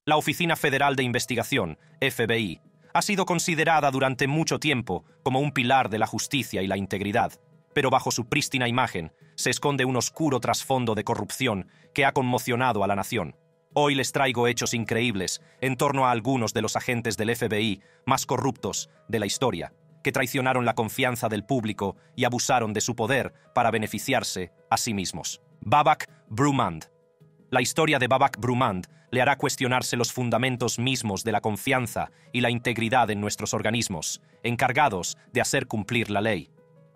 La Oficina Federal de Investigación, FBI, ha sido considerada durante mucho tiempo como un pilar de la justicia y la integridad, pero bajo su prístina imagen se esconde un oscuro trasfondo de corrupción que ha conmocionado a la nación. Hoy les traigo hechos increíbles en torno a algunos de los agentes del FBI más corruptos de la historia, que traicionaron la confianza del público y abusaron de su poder para beneficiarse a sí mismos. Babak Brumand. La historia de Babak Brumand le hará cuestionarse los fundamentos mismos de la confianza y la integridad en nuestros organismos, encargados de hacer cumplir la ley.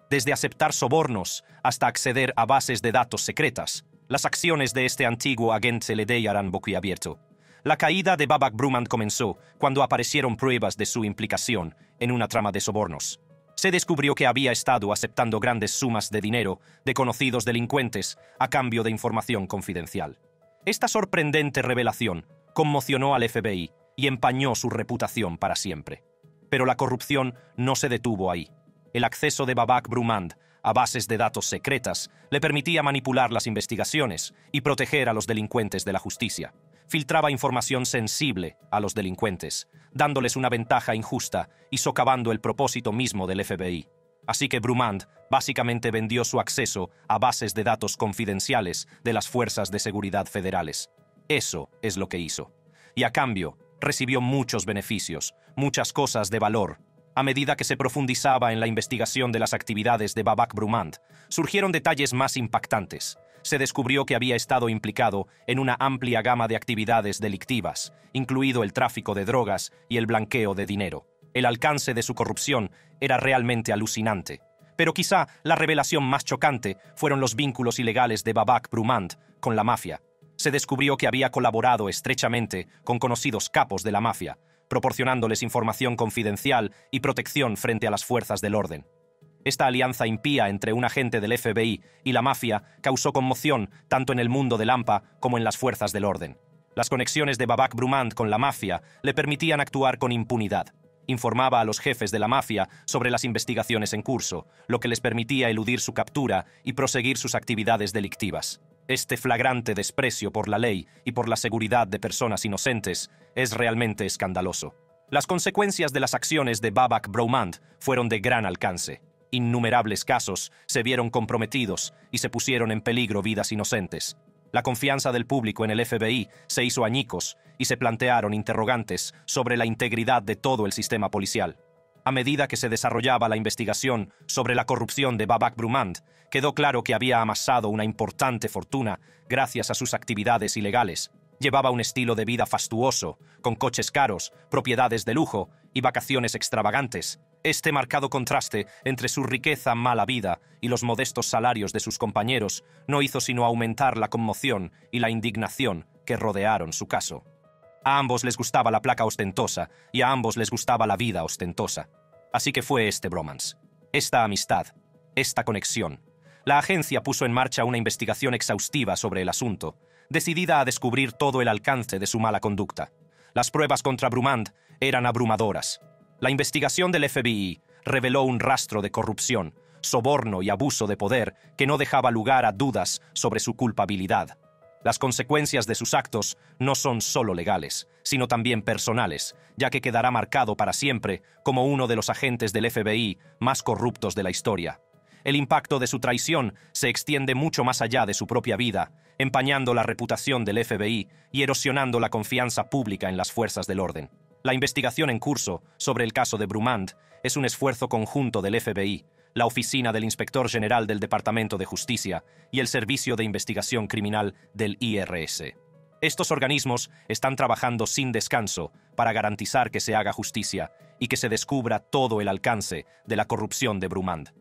Desde aceptar sobornos hasta acceder a bases de datos secretas, las acciones de este antiguo agente le dejarán boquiabierto. La caída de Babak Brumand comenzó cuando aparecieron pruebas de su implicación en una trama de sobornos. Se descubrió que había estado aceptando grandes sumas de dinero de conocidos delincuentes a cambio de información confidencial. Esta sorprendente revelación conmocionó al FBI y empañó su reputación para siempre. Pero la corrupción no se detuvo ahí. El acceso de Babak Brumand a bases de datos secretas le permitía manipular las investigaciones y proteger a los delincuentes de la justicia. Filtraba información sensible a los delincuentes, dándoles una ventaja injusta y socavando el propósito mismo del FBI. Así que Brumand básicamente vendió su acceso a bases de datos confidenciales de las fuerzas de seguridad federales. Eso es lo que hizo. Y a cambio, recibió muchos beneficios, muchas cosas de valor. A medida que se profundizaba en la investigación de las actividades de Babak Brumand, surgieron detalles más impactantes. Se descubrió que había estado implicado en una amplia gama de actividades delictivas, incluido el tráfico de drogas y el blanqueo de dinero. El alcance de su corrupción era realmente alucinante. Pero quizá la revelación más chocante fueron los vínculos ilegales de Babak Brumand con la mafia. Se descubrió que había colaborado estrechamente con conocidos capos de la mafia, proporcionándoles información confidencial y protección frente a las fuerzas del orden. Esta alianza impía entre un agente del FBI y la mafia causó conmoción tanto en el mundo del AMPA como en las fuerzas del orden. Las conexiones de Babak Brumand con la mafia le permitían actuar con impunidad. Informaba a los jefes de la mafia sobre las investigaciones en curso, lo que les permitía eludir su captura y proseguir sus actividades delictivas. Este flagrante desprecio por la ley y por la seguridad de personas inocentes es realmente escandaloso. Las consecuencias de las acciones de Babak Brumand fueron de gran alcance. Innumerables casos se vieron comprometidos y se pusieron en peligro vidas inocentes. La confianza del público en el FBI se hizo añicos y se plantearon interrogantes sobre la integridad de todo el sistema policial. A medida que se desarrollaba la investigación sobre la corrupción de Babak Brumand, quedó claro que había amasado una importante fortuna gracias a sus actividades ilegales. Llevaba un estilo de vida fastuoso, con coches caros, propiedades de lujo y vacaciones extravagantes. Este marcado contraste entre su riqueza mala vida y los modestos salarios de sus compañeros no hizo sino aumentar la conmoción y la indignación que rodearon su caso. A ambos les gustaba la placa ostentosa y a ambos les gustaba la vida ostentosa. Así que fue este bromance, esta amistad, esta conexión. La agencia puso en marcha una investigación exhaustiva sobre el asunto, decidida a descubrir todo el alcance de su mala conducta. Las pruebas contra Brumand eran abrumadoras. La investigación del FBI reveló un rastro de corrupción, soborno y abuso de poder que no dejaba lugar a dudas sobre su culpabilidad. Las consecuencias de sus actos no son solo legales, sino también personales, ya que quedará marcado para siempre como uno de los agentes del FBI más corruptos de la historia. El impacto de su traición se extiende mucho más allá de su propia vida, empañando la reputación del FBI y erosionando la confianza pública en las fuerzas del orden. La investigación en curso sobre el caso de Brumand es un esfuerzo conjunto del FBI, la Oficina del Inspector General del Departamento de Justicia y el Servicio de Investigación Criminal del IRS. Estos organismos están trabajando sin descanso para garantizar que se haga justicia y que se descubra todo el alcance de la corrupción de Brumand.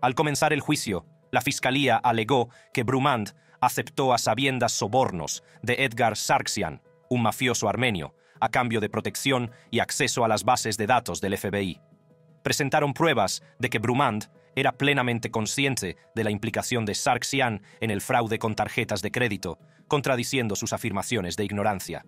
Al comenzar el juicio, la Fiscalía alegó que Brumand aceptó a sabiendas sobornos de Edgar Sargsyan, un mafioso armenio, a cambio de protección y acceso a las bases de datos del FBI. Presentaron pruebas de que Brumand era plenamente consciente de la implicación de Sargsyan en el fraude con tarjetas de crédito, contradiciendo sus afirmaciones de ignorancia.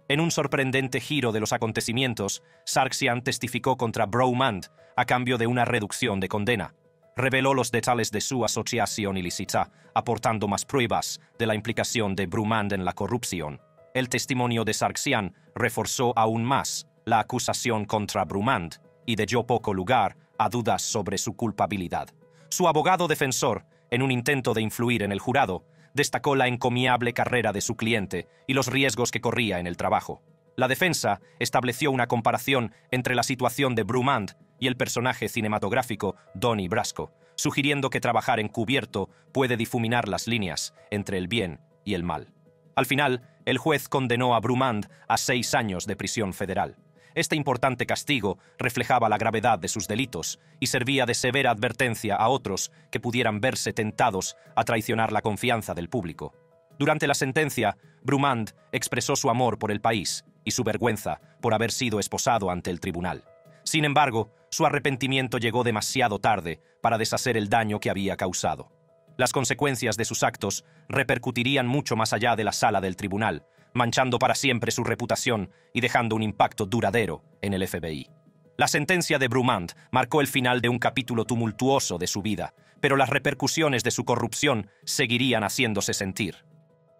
En un sorprendente giro de los acontecimientos, Sargsyan testificó contra Brumand a cambio de una reducción de condena. Reveló los detalles de su asociación ilícita, aportando más pruebas de la implicación de Brumand en la corrupción. El testimonio de Sargsyan reforzó aún más la acusación contra Brumand y dio poco lugar a dudas sobre su culpabilidad. Su abogado defensor, en un intento de influir en el jurado, destacó la encomiable carrera de su cliente y los riesgos que corría en el trabajo. La defensa estableció una comparación entre la situación de Brumand y el personaje cinematográfico Donnie Brasco, sugiriendo que trabajar encubierto puede difuminar las líneas entre el bien y el mal. Al final, el juez condenó a Brumand a 6 años de prisión federal. Este importante castigo reflejaba la gravedad de sus delitos y servía de severa advertencia a otros que pudieran verse tentados a traicionar la confianza del público. Durante la sentencia, Brumand expresó su amor por el país y su vergüenza por haber sido esposado ante el tribunal. Sin embargo, su arrepentimiento llegó demasiado tarde para deshacer el daño que había causado. Las consecuencias de sus actos repercutirían mucho más allá de la sala del tribunal, manchando para siempre su reputación y dejando un impacto duradero en el FBI. La sentencia de Brumand marcó el final de un capítulo tumultuoso de su vida, pero las repercusiones de su corrupción seguirían haciéndose sentir.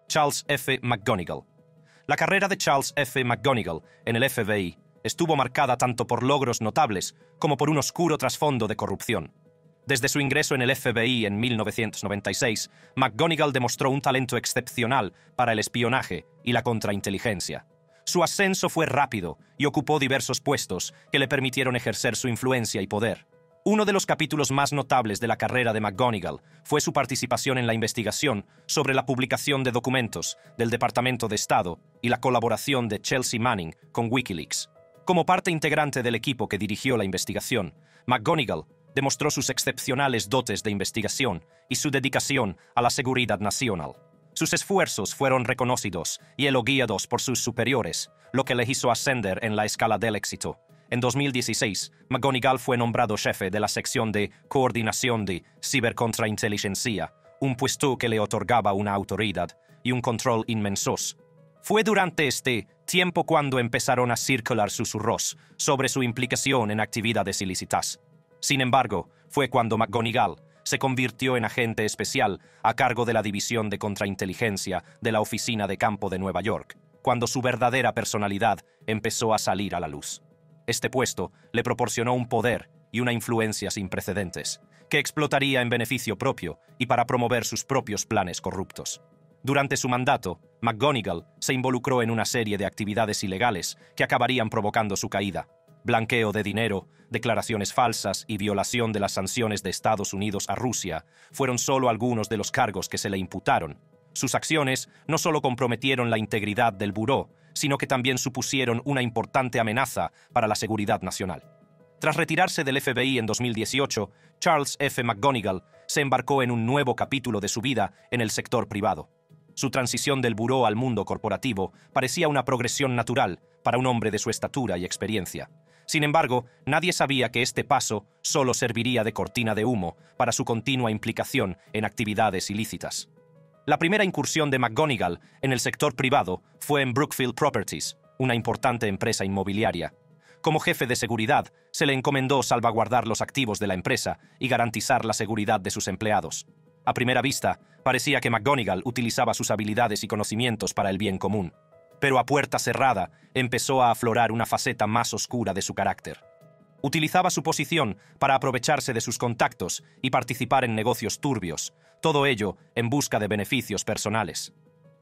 Charles F. McGonigal. La carrera de Charles F. McGonigal en el FBI estuvo marcada tanto por logros notables como por un oscuro trasfondo de corrupción. Desde su ingreso en el FBI en 1996, McGonigal demostró un talento excepcional para el espionaje y la contrainteligencia. Su ascenso fue rápido y ocupó diversos puestos que le permitieron ejercer su influencia y poder. Uno de los capítulos más notables de la carrera de McGonigal fue su participación en la investigación sobre la publicación de documentos del Departamento de Estado y la colaboración de Chelsea Manning con Wikileaks. Como parte integrante del equipo que dirigió la investigación, McGonigal demostró sus excepcionales dotes de investigación y su dedicación a la seguridad nacional. Sus esfuerzos fueron reconocidos y elogiados por sus superiores, lo que le hizo ascender en la escala del éxito. En 2016, McGonigal fue nombrado jefe de la sección de Coordinación de Cibercontrainteligencia, un puesto que le otorgaba una autoridad y un control inmensos. Fue durante este tiempo cuando empezaron a circular susurros sobre su implicación en actividades ilícitas. Sin embargo, fue cuando McGonigal se convirtió en agente especial a cargo de la División de Contrainteligencia de la Oficina de Campo de Nueva York, cuando su verdadera personalidad empezó a salir a la luz. Este puesto le proporcionó un poder y una influencia sin precedentes, que explotaría en beneficio propio y para promover sus propios planes corruptos. Durante su mandato, McGonigal se involucró en una serie de actividades ilegales que acabarían provocando su caída. Blanqueo de dinero, declaraciones falsas y violación de las sanciones de Estados Unidos a Rusia fueron solo algunos de los cargos que se le imputaron. Sus acciones no solo comprometieron la integridad del buró, sino que también supusieron una importante amenaza para la seguridad nacional. Tras retirarse del FBI en 2018, Charles F. McGonigal se embarcó en un nuevo capítulo de su vida en el sector privado. Su transición del buró al mundo corporativo parecía una progresión natural para un hombre de su estatura y experiencia. Sin embargo, nadie sabía que este paso solo serviría de cortina de humo para su continua implicación en actividades ilícitas. La primera incursión de McGonigal en el sector privado fue en Brookfield Properties, una importante empresa inmobiliaria. Como jefe de seguridad, se le encomendó salvaguardar los activos de la empresa y garantizar la seguridad de sus empleados. A primera vista, parecía que McGonigal utilizaba sus habilidades y conocimientos para el bien común. Pero a puerta cerrada empezó a aflorar una faceta más oscura de su carácter. Utilizaba su posición para aprovecharse de sus contactos y participar en negocios turbios, todo ello en busca de beneficios personales.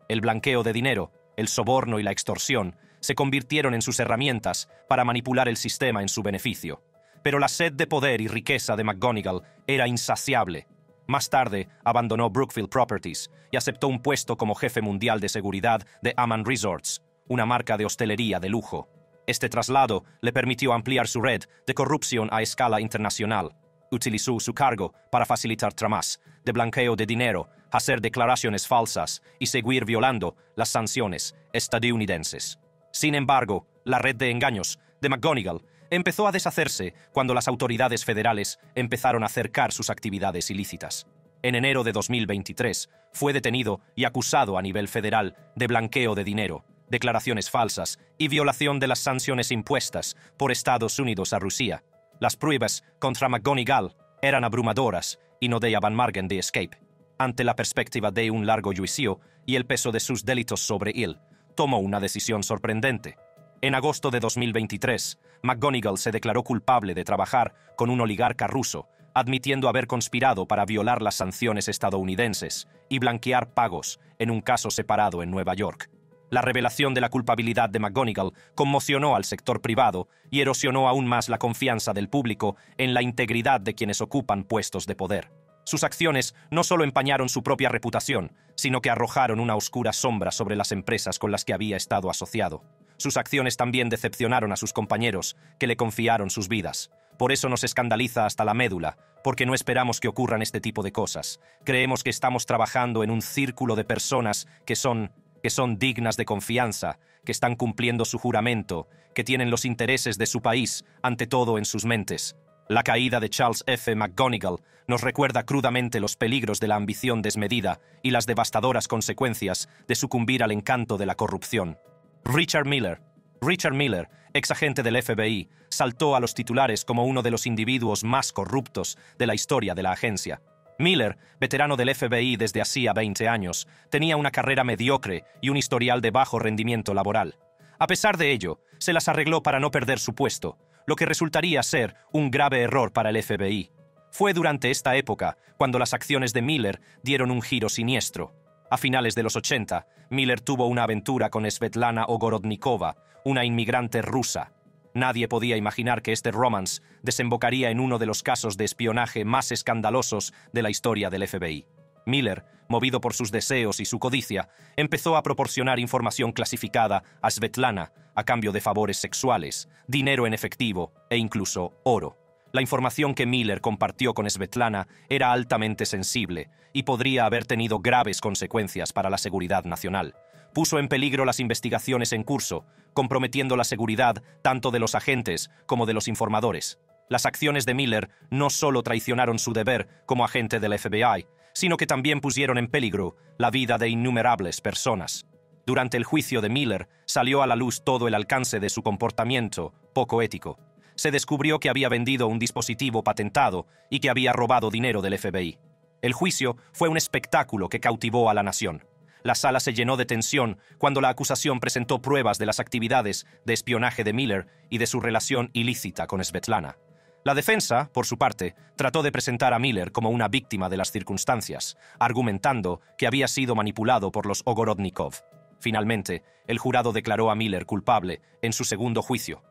El blanqueo de dinero, el soborno y la extorsión se convirtieron en sus herramientas para manipular el sistema en su beneficio. Pero la sed de poder y riqueza de McGonigal era insaciable. Más tarde, abandonó Brookfield Properties y aceptó un puesto como jefe mundial de seguridad de Aman Resorts, una marca de hostelería de lujo. Este traslado le permitió ampliar su red de corrupción a escala internacional. Utilizó su cargo para facilitar tramas de blanqueo de dinero, hacer declaraciones falsas y seguir violando las sanciones estadounidenses. Sin embargo, la red de engaños de McGonigal empezó a deshacerse cuando las autoridades federales empezaron a acercar sus actividades ilícitas. En enero de 2023, fue detenido y acusado a nivel federal de blanqueo de dinero, declaraciones falsas y violación de las sanciones impuestas por Estados Unidos a Rusia. Las pruebas contra McGonigal eran abrumadoras y no dejaban margen de escape. Ante la perspectiva de un largo juicio y el peso de sus delitos sobre él, tomó una decisión sorprendente. En agosto de 2023, McGonigal se declaró culpable de trabajar con un oligarca ruso, admitiendo haber conspirado para violar las sanciones estadounidenses y blanquear pagos en un caso separado en Nueva York. La revelación de la culpabilidad de McGonigal conmocionó al sector privado y erosionó aún más la confianza del público en la integridad de quienes ocupan puestos de poder. Sus acciones no solo empañaron su propia reputación, sino que arrojaron una oscura sombra sobre las empresas con las que había estado asociado. Sus acciones también decepcionaron a sus compañeros, que le confiaron sus vidas. Por eso nos escandaliza hasta la médula, porque no esperamos que ocurran este tipo de cosas. Creemos que estamos trabajando en un círculo de personas que son dignas de confianza, que están cumpliendo su juramento, que tienen los intereses de su país ante todo en sus mentes. La caída de Charles F. McGonigal nos recuerda crudamente los peligros de la ambición desmedida y las devastadoras consecuencias de sucumbir al encanto de la corrupción. Richard Miller, ex agente del FBI, saltó a los titulares como uno de los individuos más corruptos de la historia de la agencia. Miller, veterano del FBI desde hacía 20 años, tenía una carrera mediocre y un historial de bajo rendimiento laboral. A pesar de ello, se las arregló para no perder su puesto, lo que resultaría ser un grave error para el FBI. Fue durante esta época cuando las acciones de Miller dieron un giro siniestro. A finales de los 80, Miller tuvo una aventura con Svetlana Ogorodnikova, una inmigrante rusa. Nadie podía imaginar que este romance desembocaría en uno de los casos de espionaje más escandalosos de la historia del FBI. Miller, movido por sus deseos y su codicia, empezó a proporcionar información clasificada a Svetlana a cambio de favores sexuales, dinero en efectivo e incluso oro. La información que Miller compartió con Svetlana era altamente sensible y podría haber tenido graves consecuencias para la seguridad nacional. Puso en peligro las investigaciones en curso, comprometiendo la seguridad tanto de los agentes como de los informadores. Las acciones de Miller no solo traicionaron su deber como agente del FBI, sino que también pusieron en peligro la vida de innumerables personas. Durante el juicio de Miller salió a la luz todo el alcance de su comportamiento poco ético. Se descubrió que había vendido un dispositivo patentado y que había robado dinero del FBI. El juicio fue un espectáculo que cautivó a la nación. La sala se llenó de tensión cuando la acusación presentó pruebas de las actividades de espionaje de Miller y de su relación ilícita con Svetlana. La defensa, por su parte, trató de presentar a Miller como una víctima de las circunstancias, argumentando que había sido manipulado por los Ogorodnikov. Finalmente, el jurado declaró a Miller culpable en su segundo juicio.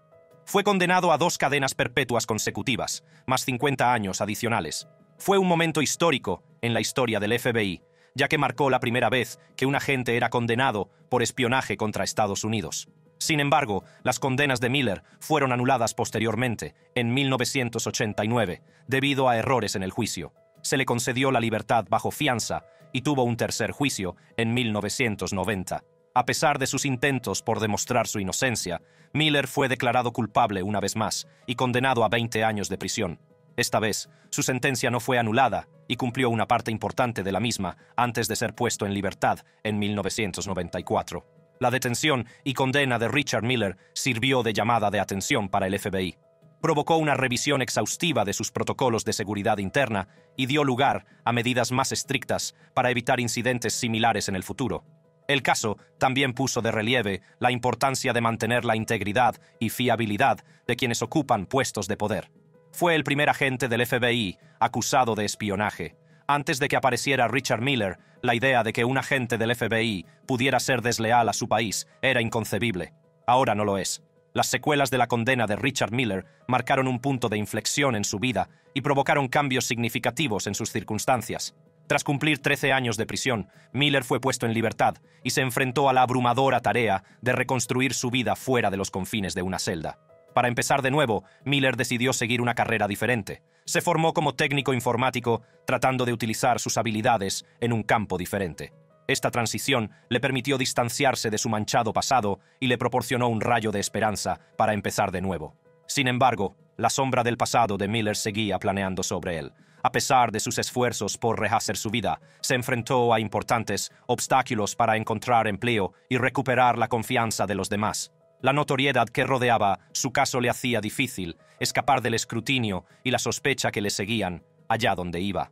Fue condenado a 2 cadenas perpetuas consecutivas, más 50 años adicionales. Fue un momento histórico en la historia del FBI, ya que marcó la primera vez que un agente era condenado por espionaje contra Estados Unidos. Sin embargo, las condenas de Miller fueron anuladas posteriormente, en 1989, debido a errores en el juicio. Se le concedió la libertad bajo fianza y tuvo un tercer juicio en 1990. A pesar de sus intentos por demostrar su inocencia, Miller fue declarado culpable una vez más y condenado a 20 años de prisión. Esta vez, su sentencia no fue anulada y cumplió una parte importante de la misma antes de ser puesto en libertad en 1994. La detención y condena de Richard Miller sirvió de llamada de atención para el FBI. Provocó una revisión exhaustiva de sus protocolos de seguridad interna y dio lugar a medidas más estrictas para evitar incidentes similares en el futuro. El caso también puso de relieve la importancia de mantener la integridad y fiabilidad de quienes ocupan puestos de poder. Fue el primer agente del FBI acusado de espionaje. Antes de que apareciera Richard Miller, la idea de que un agente del FBI pudiera ser desleal a su país era inconcebible. Ahora no lo es. Las secuelas de la condena de Richard Miller marcaron un punto de inflexión en su vida y provocaron cambios significativos en sus circunstancias. Tras cumplir 13 años de prisión, Miller fue puesto en libertad y se enfrentó a la abrumadora tarea de reconstruir su vida fuera de los confines de una celda. Para empezar de nuevo, Miller decidió seguir una carrera diferente. Se formó como técnico informático, tratando de utilizar sus habilidades en un campo diferente. Esta transición le permitió distanciarse de su manchado pasado y le proporcionó un rayo de esperanza para empezar de nuevo. Sin embargo, la sombra del pasado de Miller seguía planeando sobre él. A pesar de sus esfuerzos por rehacer su vida, se enfrentó a importantes obstáculos para encontrar empleo y recuperar la confianza de los demás. La notoriedad que rodeaba su caso le hacía difícil escapar del escrutinio y la sospecha que le seguían allá donde iba.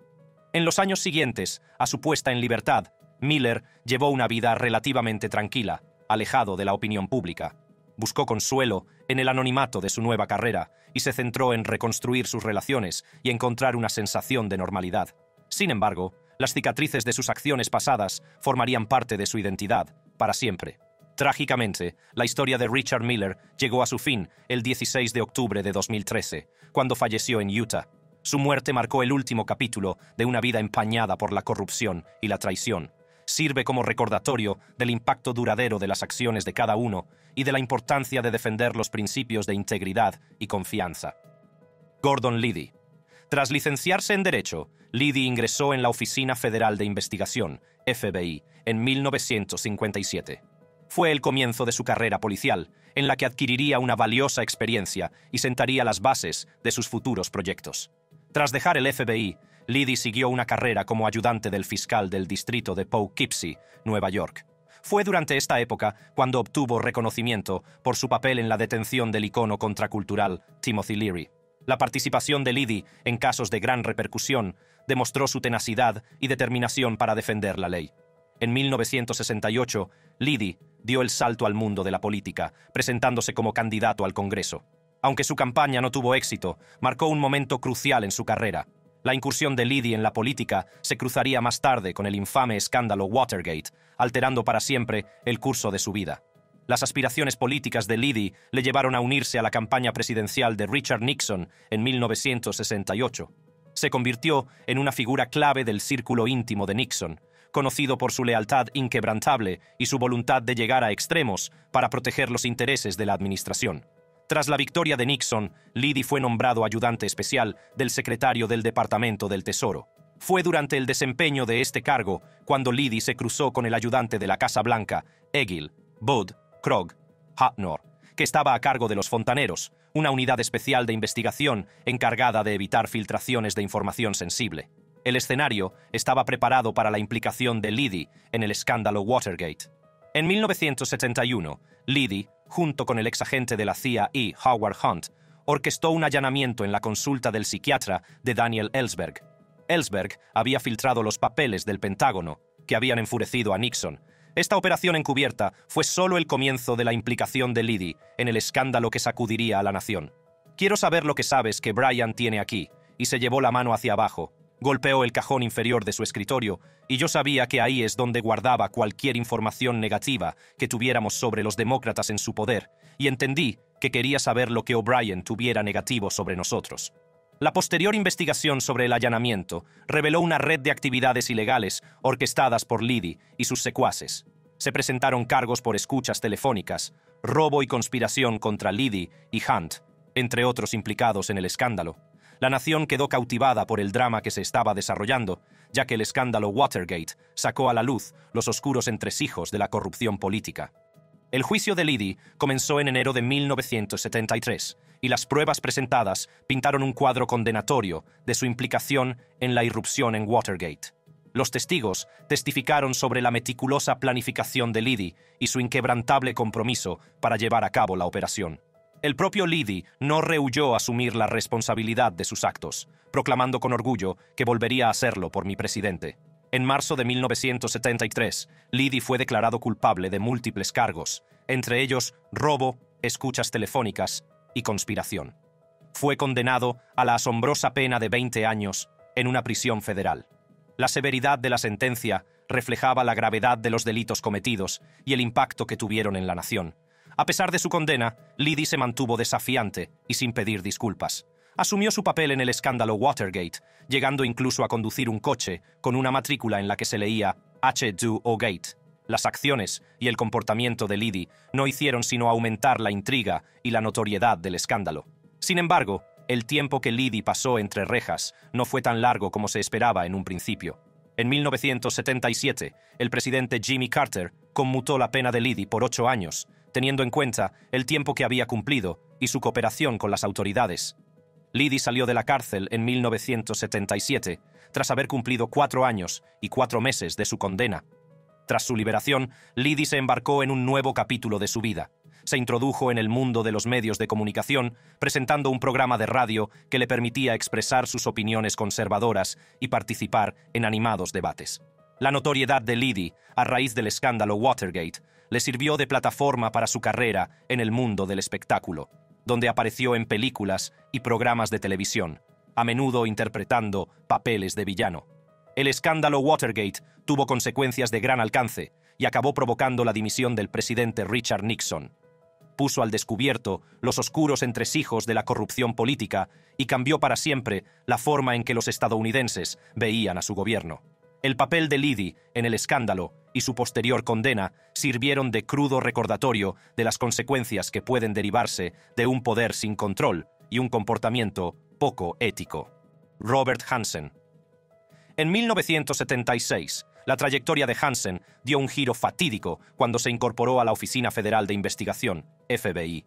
En los años siguientes a su puesta en libertad, Miller llevó una vida relativamente tranquila, alejado de la opinión pública. Buscó consuelo en el anonimato de su nueva carrera y se centró en reconstruir sus relaciones y encontrar una sensación de normalidad. Sin embargo, las cicatrices de sus acciones pasadas formarían parte de su identidad, para siempre. Trágicamente, la historia de Richard Miller llegó a su fin el 16 de octubre de 2013, cuando falleció en Utah. Su muerte marcó el último capítulo de una vida empañada por la corrupción y la traición. Sirve como recordatorio del impacto duradero de las acciones de cada uno y de la importancia de defender los principios de integridad y confianza. Gordon Liddy. Tras licenciarse en Derecho, Liddy ingresó en la Oficina Federal de Investigación, FBI, en 1957. Fue el comienzo de su carrera policial, en la que adquiriría una valiosa experiencia y sentaría las bases de sus futuros proyectos. Tras dejar el FBI, Liddy siguió una carrera como ayudante del fiscal del distrito de Poughkeepsie, Nueva York. Fue durante esta época cuando obtuvo reconocimiento por su papel en la detención del icono contracultural Timothy Leary. La participación de Liddy en casos de gran repercusión demostró su tenacidad y determinación para defender la ley. En 1968, Liddy dio el salto al mundo de la política, presentándose como candidato al Congreso. Aunque su campaña no tuvo éxito, marcó un momento crucial en su carrera. La incursión de Liddy en la política se cruzaría más tarde con el infame escándalo Watergate, alterando para siempre el curso de su vida. Las aspiraciones políticas de Liddy le llevaron a unirse a la campaña presidencial de Richard Nixon en 1968. Se convirtió en una figura clave del círculo íntimo de Nixon, conocido por su lealtad inquebrantable y su voluntad de llegar a extremos para proteger los intereses de la administración. Tras la victoria de Nixon, Liddy fue nombrado ayudante especial del secretario del Departamento del Tesoro. Fue durante el desempeño de este cargo cuando Liddy se cruzó con el ayudante de la Casa Blanca, Egil Bud Krogh Hatnor, que estaba a cargo de los fontaneros, una unidad especial de investigación encargada de evitar filtraciones de información sensible. El escenario estaba preparado para la implicación de Liddy en el escándalo Watergate. En 1971, Liddy, junto con el exagente de la CIA E. Howard Hunt, orquestó un allanamiento en la consulta del psiquiatra de Daniel Ellsberg. Ellsberg había filtrado los papeles del Pentágono, que habían enfurecido a Nixon. Esta operación encubierta fue solo el comienzo de la implicación de Liddy en el escándalo que sacudiría a la nación. «Quiero saber lo que sabes que Brian tiene aquí», y se llevó la mano hacia abajo. Golpeó el cajón inferior de su escritorio, y yo sabía que ahí es donde guardaba cualquier información negativa que tuviéramos sobre los demócratas en su poder, y entendí que quería saber lo que O'Brien tuviera negativo sobre nosotros. La posterior investigación sobre el allanamiento reveló una red de actividades ilegales orquestadas por Liddy y sus secuaces. Se presentaron cargos por escuchas telefónicas, robo y conspiración contra Liddy y Hunt, entre otros implicados en el escándalo. La nación quedó cautivada por el drama que se estaba desarrollando, ya que el escándalo Watergate sacó a la luz los oscuros entresijos de la corrupción política. El juicio de Liddy comenzó en enero de 1973, y las pruebas presentadas pintaron un cuadro condenatorio de su implicación en la irrupción en Watergate. Los testigos testificaron sobre la meticulosa planificación de Liddy y su inquebrantable compromiso para llevar a cabo la operación. El propio Liddy no rehuyó asumir la responsabilidad de sus actos, proclamando con orgullo que volvería a hacerlo por mi presidente. En marzo de 1973, Liddy fue declarado culpable de múltiples cargos, entre ellos robo, escuchas telefónicas y conspiración. Fue condenado a la asombrosa pena de 20 años en una prisión federal. La severidad de la sentencia reflejaba la gravedad de los delitos cometidos y el impacto que tuvieron en la nación. A pesar de su condena, Liddy se mantuvo desafiante y sin pedir disculpas. Asumió su papel en el escándalo Watergate, llegando incluso a conducir un coche con una matrícula en la que se leía H2O Gate. Las acciones y el comportamiento de Liddy no hicieron sino aumentar la intriga y la notoriedad del escándalo. Sin embargo, el tiempo que Liddy pasó entre rejas no fue tan largo como se esperaba en un principio. En 1977, el presidente Jimmy Carter conmutó la pena de Liddy por 8 años, teniendo en cuenta el tiempo que había cumplido y su cooperación con las autoridades. Liddy salió de la cárcel en 1977, tras haber cumplido 4 años y 4 meses de su condena. Tras su liberación, Liddy se embarcó en un nuevo capítulo de su vida. Se introdujo en el mundo de los medios de comunicación, presentando un programa de radio que le permitía expresar sus opiniones conservadoras y participar en animados debates. La notoriedad de Liddy, a raíz del escándalo Watergate, le sirvió de plataforma para su carrera en el mundo del espectáculo, donde apareció en películas y programas de televisión, a menudo interpretando papeles de villano. El escándalo Watergate tuvo consecuencias de gran alcance y acabó provocando la dimisión del presidente Richard Nixon. Puso al descubierto los oscuros entresijos de la corrupción política y cambió para siempre la forma en que los estadounidenses veían a su gobierno. El papel de Liddy en el escándalo y su posterior condena sirvieron de crudo recordatorio de las consecuencias que pueden derivarse de un poder sin control y un comportamiento poco ético. Robert Hanssen. En 1976, la trayectoria de Hanssen dio un giro fatídico cuando se incorporó a la Oficina Federal de Investigación, FBI.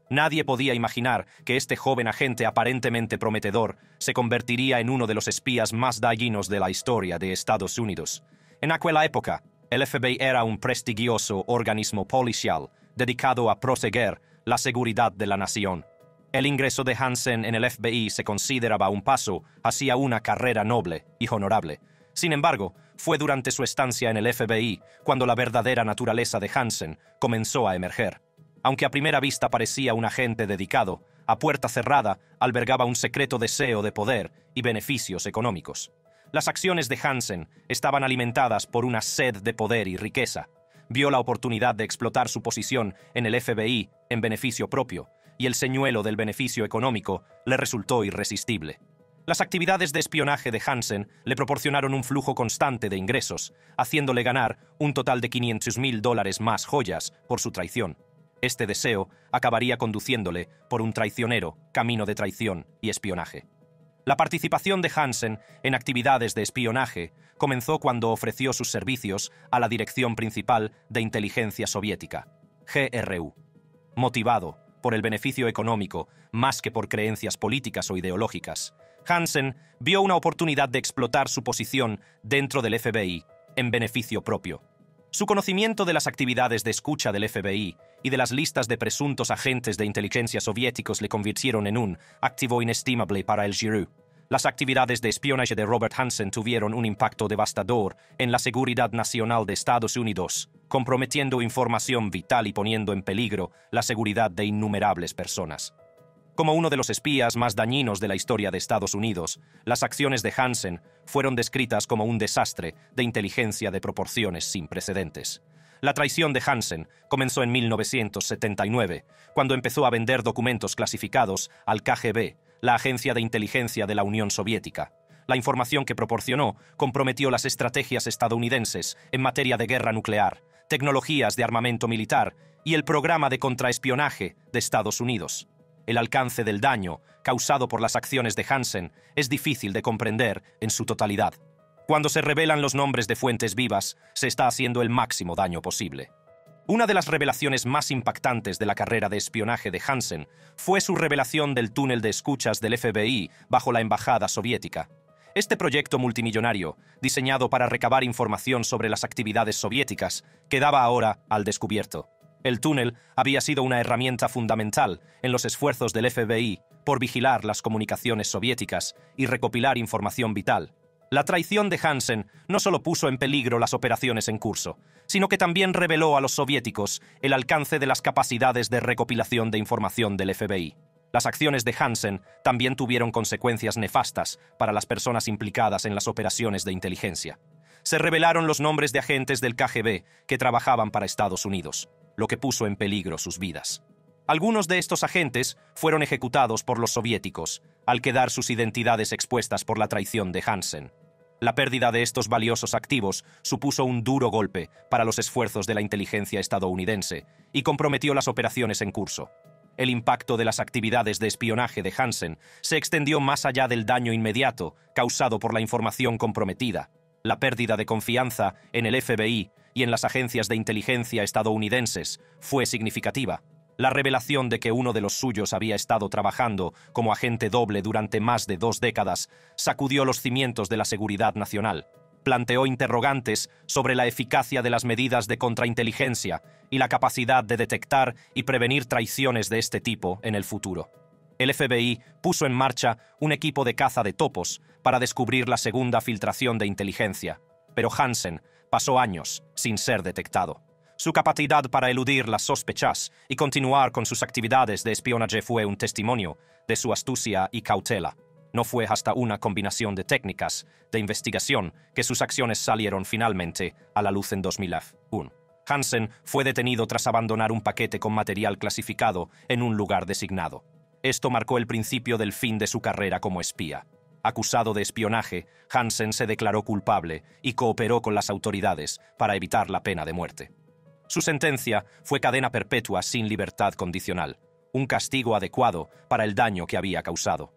Nadie podía imaginar que este joven agente aparentemente prometedor se convertiría en uno de los espías más dañinos de la historia de Estados Unidos. En aquella época, el FBI era un prestigioso organismo policial dedicado a proteger la seguridad de la nación. El ingreso de Hanssen en el FBI se consideraba un paso hacia una carrera noble y honorable. Sin embargo, fue durante su estancia en el FBI cuando la verdadera naturaleza de Hanssen comenzó a emerger. Aunque a primera vista parecía un agente dedicado, a puerta cerrada albergaba un secreto deseo de poder y beneficios económicos. Las acciones de Hanssen estaban alimentadas por una sed de poder y riqueza. Vio la oportunidad de explotar su posición en el FBI en beneficio propio, y el señuelo del beneficio económico le resultó irresistible. Las actividades de espionaje de Hanssen le proporcionaron un flujo constante de ingresos, haciéndole ganar un total de $500,000 más joyas por su traición. Este deseo acabaría conduciéndole por un traicionero camino de traición y espionaje. La participación de Hanssen en actividades de espionaje comenzó cuando ofreció sus servicios a la Dirección Principal de Inteligencia Soviética, GRU. Motivado por el beneficio económico más que por creencias políticas o ideológicas, Hanssen vio una oportunidad de explotar su posición dentro del FBI en beneficio propio. Su conocimiento de las actividades de escucha del FBI y de las listas de presuntos agentes de inteligencia soviéticos le convirtieron en un activo inestimable para el GRU. Las actividades de espionaje de Robert Hanssen tuvieron un impacto devastador en la seguridad nacional de Estados Unidos, comprometiendo información vital y poniendo en peligro la seguridad de innumerables personas. Como uno de los espías más dañinos de la historia de Estados Unidos, las acciones de Hanssen fueron descritas como un desastre de inteligencia de proporciones sin precedentes. La traición de Hanssen comenzó en 1979, cuando empezó a vender documentos clasificados al KGB, la agencia de inteligencia de la Unión Soviética. La información que proporcionó comprometió las estrategias estadounidenses en materia de guerra nuclear, tecnologías de armamento militar y el programa de contraespionaje de Estados Unidos. El alcance del daño causado por las acciones de Hanssen es difícil de comprender en su totalidad. Cuando se revelan los nombres de fuentes vivas, se está haciendo el máximo daño posible. Una de las revelaciones más impactantes de la carrera de espionaje de Hanssen fue su revelación del túnel de escuchas del FBI bajo la embajada soviética. Este proyecto multimillonario, diseñado para recabar información sobre las actividades soviéticas, quedaba ahora al descubierto. El túnel había sido una herramienta fundamental en los esfuerzos del FBI por vigilar las comunicaciones soviéticas y recopilar información vital. La traición de Hanssen no solo puso en peligro las operaciones en curso, sino que también reveló a los soviéticos el alcance de las capacidades de recopilación de información del FBI. Las acciones de Hanssen también tuvieron consecuencias nefastas para las personas implicadas en las operaciones de inteligencia. Se revelaron los nombres de agentes del KGB que trabajaban para Estados Unidos, lo que puso en peligro sus vidas. Algunos de estos agentes fueron ejecutados por los soviéticos, al quedar sus identidades expuestas por la traición de Hanssen. La pérdida de estos valiosos activos supuso un duro golpe para los esfuerzos de la inteligencia estadounidense y comprometió las operaciones en curso. El impacto de las actividades de espionaje de Hanssen se extendió más allá del daño inmediato causado por la información comprometida. La pérdida de confianza en el FBI y en las agencias de inteligencia estadounidenses fue significativa. La revelación de que uno de los suyos había estado trabajando como agente doble durante más de 2 décadas sacudió los cimientos de la seguridad nacional. Planteó interrogantes sobre la eficacia de las medidas de contrainteligencia y la capacidad de detectar y prevenir traiciones de este tipo en el futuro. El FBI puso en marcha un equipo de caza de topos para descubrir la segunda filtración de inteligencia, pero Hanssen pasó años sin ser detectado. Su capacidad para eludir las sospechas y continuar con sus actividades de espionaje fue un testimonio de su astucia y cautela. No fue hasta una combinación de técnicas de investigación que sus acciones salieron finalmente a la luz en 2001. Hansen fue detenido tras abandonar un paquete con material clasificado en un lugar designado. Esto marcó el principio del fin de su carrera como espía. Acusado de espionaje, Hansen se declaró culpable y cooperó con las autoridades para evitar la pena de muerte. Su sentencia fue cadena perpetua sin libertad condicional, un castigo adecuado para el daño que había causado.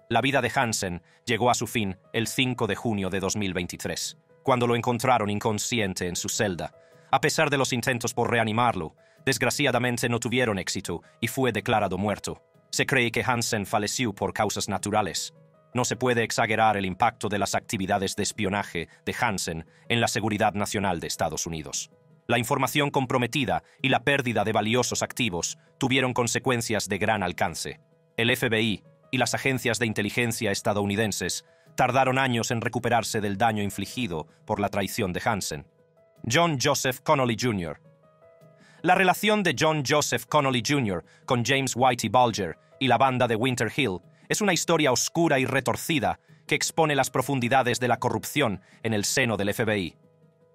La vida de Hansen llegó a su fin el 5 de junio de 2023, cuando lo encontraron inconsciente en su celda. A pesar de los intentos por reanimarlo, desgraciadamente no tuvieron éxito y fue declarado muerto. Se cree que Hansen falleció por causas naturales. No se puede exagerar el impacto de las actividades de espionaje de Hansen en la seguridad nacional de Estados Unidos. La información comprometida y la pérdida de valiosos activos tuvieron consecuencias de gran alcance. El FBI y las agencias de inteligencia estadounidenses tardaron años en recuperarse del daño infligido por la traición de Hansen. John Joseph Connolly Jr. La relación de John Joseph Connolly Jr. con James Whitey Bulger y la banda de Winter Hill es una historia oscura y retorcida que expone las profundidades de la corrupción en el seno del FBI.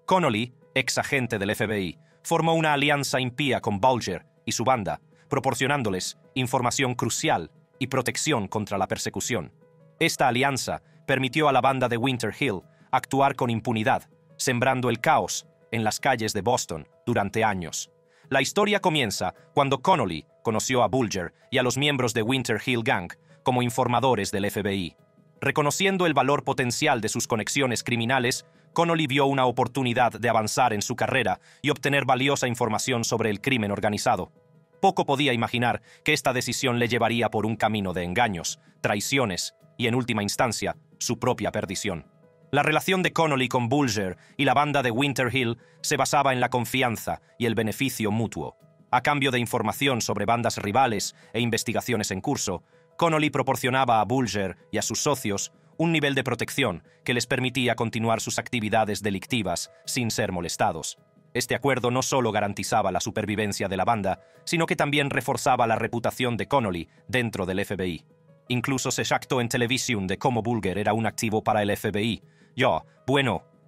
Connolly, ex agente del FBI, formó una alianza impía con Bulger y su banda, proporcionándoles información crucial y protección contra la persecución. Esta alianza permitió a la banda de Winter Hill actuar con impunidad, sembrando el caos en las calles de Boston durante años. La historia comienza cuando Connolly conoció a Bulger y a los miembros de Winter Hill Gang como informadores del FBI. Reconociendo el valor potencial de sus conexiones criminales, Connolly vio una oportunidad de avanzar en su carrera y obtener valiosa información sobre el crimen organizado. Poco podía imaginar que esta decisión le llevaría por un camino de engaños, traiciones y, en última instancia, su propia perdición. La relación de Connolly con Bulger y la banda de Winter Hill se basaba en la confianza y el beneficio mutuo. A cambio de información sobre bandas rivales e investigaciones en curso, Connolly proporcionaba a Bulger y a sus socios un nivel de protección que les permitía continuar sus actividades delictivas sin ser molestados. Este acuerdo no solo garantizaba la supervivencia de la banda, sino que también reforzaba la reputación de Connolly dentro del FBI. Incluso se jactó en televisión de cómo Bulger era un activo para el FBI.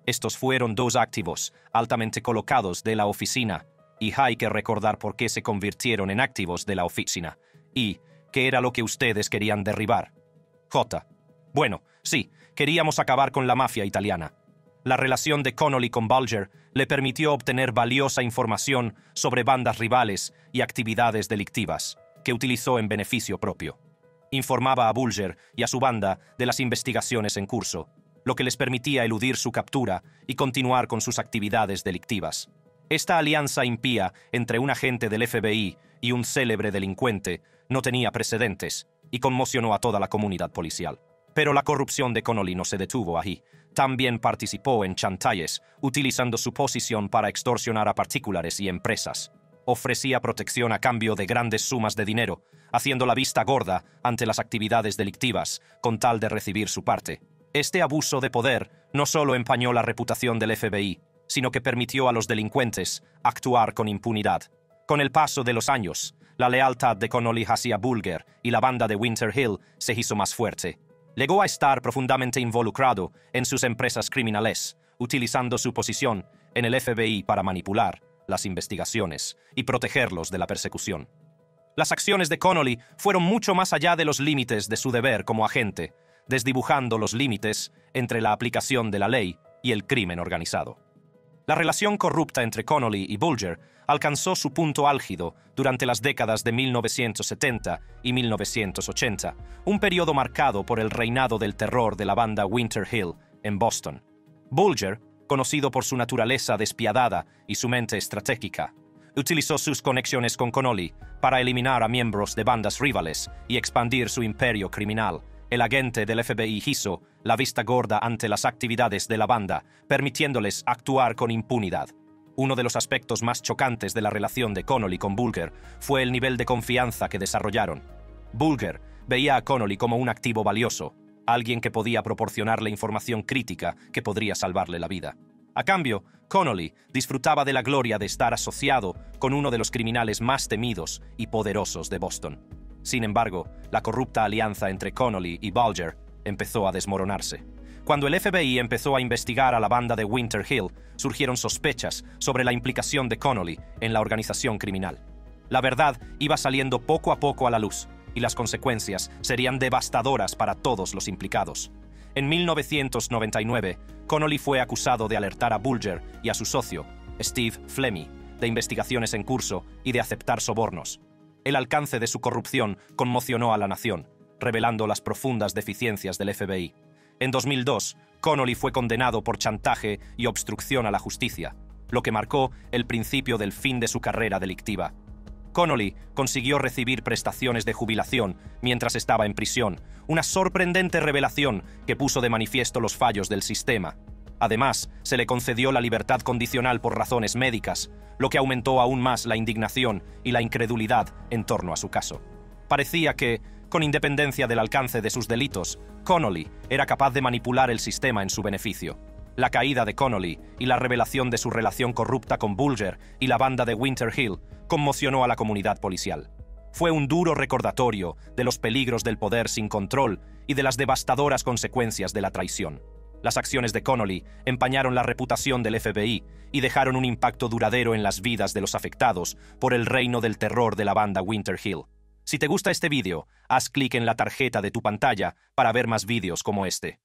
Estos fueron dos activos altamente colocados de la oficina, y hay que recordar por qué se convirtieron en activos de la oficina, y ¿qué era lo que ustedes querían derribar? Sí, queríamos acabar con la mafia italiana. La relación de Connolly con Bulger le permitió obtener valiosa información sobre bandas rivales y actividades delictivas, que utilizó en beneficio propio. Informaba a Bulger y a su banda de las investigaciones en curso, lo que les permitía eludir su captura y continuar con sus actividades delictivas. Esta alianza impía entre un agente del FBI y un célebre delincuente no tenía precedentes y conmocionó a toda la comunidad policial. Pero la corrupción de Connolly no se detuvo ahí. También participó en chantajes, utilizando su posición para extorsionar a particulares y empresas. Ofrecía protección a cambio de grandes sumas de dinero, haciendo la vista gorda ante las actividades delictivas, con tal de recibir su parte. Este abuso de poder no solo empañó la reputación del FBI, sino que permitió a los delincuentes actuar con impunidad. Con el paso de los años, la lealtad de Connolly hacia Bulger y la banda de Winter Hill se hizo más fuerte. Llegó a estar profundamente involucrado en sus empresas criminales, utilizando su posición en el FBI para manipular las investigaciones y protegerlos de la persecución. Las acciones de Connolly fueron mucho más allá de los límites de su deber como agente, desdibujando los límites entre la aplicación de la ley y el crimen organizado. La relación corrupta entre Connolly y Bulger alcanzó su punto álgido durante las décadas de 1970 y 1980, un periodo marcado por el reinado del terror de la banda Winter Hill en Boston. Bulger, conocido por su naturaleza despiadada y su mente estratégica, utilizó sus conexiones con Connolly para eliminar a miembros de bandas rivales y expandir su imperio criminal. El agente del FBI hizo la vista gorda ante las actividades de la banda, permitiéndoles actuar con impunidad. Uno de los aspectos más chocantes de la relación de Connolly con Bulger fue el nivel de confianza que desarrollaron. Bulger veía a Connolly como un activo valioso, alguien que podía proporcionarle información crítica que podría salvarle la vida. A cambio, Connolly disfrutaba de la gloria de estar asociado con uno de los criminales más temidos y poderosos de Boston. Sin embargo, la corrupta alianza entre Connolly y Bulger empezó a desmoronarse. Cuando el FBI empezó a investigar a la banda de Winter Hill, surgieron sospechas sobre la implicación de Connolly en la organización criminal. La verdad iba saliendo poco a poco a la luz, y las consecuencias serían devastadoras para todos los implicados. En 1999, Connolly fue acusado de alertar a Bulger y a su socio, Steve Flemmi, de investigaciones en curso y de aceptar sobornos. El alcance de su corrupción conmocionó a la nación, revelando las profundas deficiencias del FBI. En 2002, Connolly fue condenado por chantaje y obstrucción a la justicia, lo que marcó el principio del fin de su carrera delictiva. Connolly consiguió recibir prestaciones de jubilación mientras estaba en prisión, una sorprendente revelación que puso de manifiesto los fallos del sistema. Además, se le concedió la libertad condicional por razones médicas, lo que aumentó aún más la indignación y la incredulidad en torno a su caso. Parecía que, con independencia del alcance de sus delitos, Connolly era capaz de manipular el sistema en su beneficio. La caída de Connolly y la revelación de su relación corrupta con Bulger y la banda de Winter Hill conmocionó a la comunidad policial. Fue un duro recordatorio de los peligros del poder sin control y de las devastadoras consecuencias de la traición. Las acciones de Connolly empañaron la reputación del FBI y dejaron un impacto duradero en las vidas de los afectados por el reino del terror de la banda Winter Hill. Si te gusta este vídeo, haz clic en la tarjeta de tu pantalla para ver más vídeos como este.